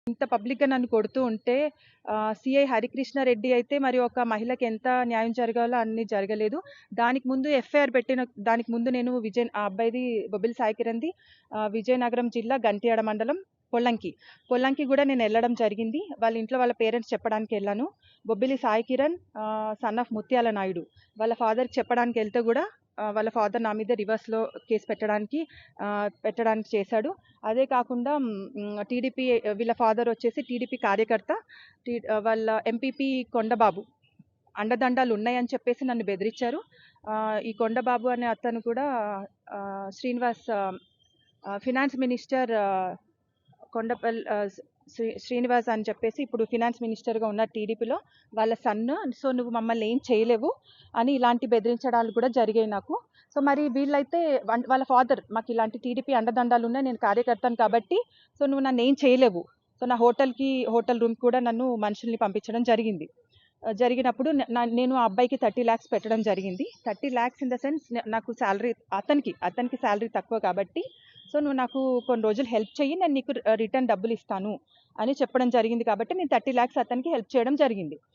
ఇంత పబ్లిక్‌గా నన్ను కొడుతూ ఉంటే సీఐ హరికృష్ణారెడ్డి అయితే మరి ఒక మహిళకి ఎంత న్యాయం జరగాలో అన్ని జరగలేదు. దానికి ముందు ఎఫ్ఐఆర్ పెట్టిన దానికి ముందు నేను ఆ అబ్బాయిది బొబ్బిలి సాయి కిరణ్‌ది విజయనగరం జిల్లా గంట్యాడ మండలం పొల్లంకి. పొల్లంకి గూడా నేనెళ్ళడం జరిగింది. వాళ్ళ ఇంట్లో వాళ్ళ పేరెంట్స్ చెప్పడానికెళ్ళాను. Bobbili Sai Kiran son of Muthyala Naidu. వాళ్ళ ఫాదర్‌కి చెప్పడానికెళ్తే గూడా వాళ్ళ ఫాదర్ నా మీద రివర్స్‌లో కేస్ పెట్టడానికి చేశాడు. అదే కాకుండా టీడీపీ వీళ్ళ ఫాదర్ వచ్చేసి టీడీపీ కార్యకర్త. వాళ్ళ ఎంపీపీ కొండబాబు అండదండాలు ఉన్నాయని చెప్పేసి నన్ను బెదిరించారు. ఈ కొండబాబు అనే అతను కూడా శ్రీనివాస్ ఫినాన్స్ మినిస్టర్ కొండపల్లి శ్రీనివాస్ అని చెప్పేసి ఇప్పుడు ఫినాన్స్ మినిస్టర్‌గా ఉన్న టీడీపీలో వాళ్ళ సన్. సో, నువ్వు మమ్మల్ని ఏం చేయలేవు అని ఇలాంటి బెదిరించడాలు కూడా జరిగాయి నాకు. సో, మరి వీళ్ళైతే వాళ్ళ ఫాదర్ మాకు ఇలాంటి టీడీపీ అండదండాలు ఉన్నాయి. నేను కార్యకర్తను కాబట్టి సో, నువ్వు నన్నేం చేయలేవు. సో, నా హోటల్ రూమ్‌కి కూడా నన్ను మనుషుల్ని పంపించడం జరిగింది. జరిగినప్పుడు నేను ఆ అబ్బాయికి 30,00,000 పెట్టడం జరిగింది. 30,00,000 ఇన్ ద సెన్స్ నాకు సాలరీ అతనికి సాలరీ తక్కువ కాబట్టి సో, నువ్వు నాకు కొన్ని రోజులు హెల్ప్ చెయ్యి. నేను నీకు రిటర్న్ డబ్బులిస్తాను అని చెప్పడం జరిగింది కాబట్టి నేను 30,00,000 అతనికి హెల్ప్ చేయడం జరిగింది.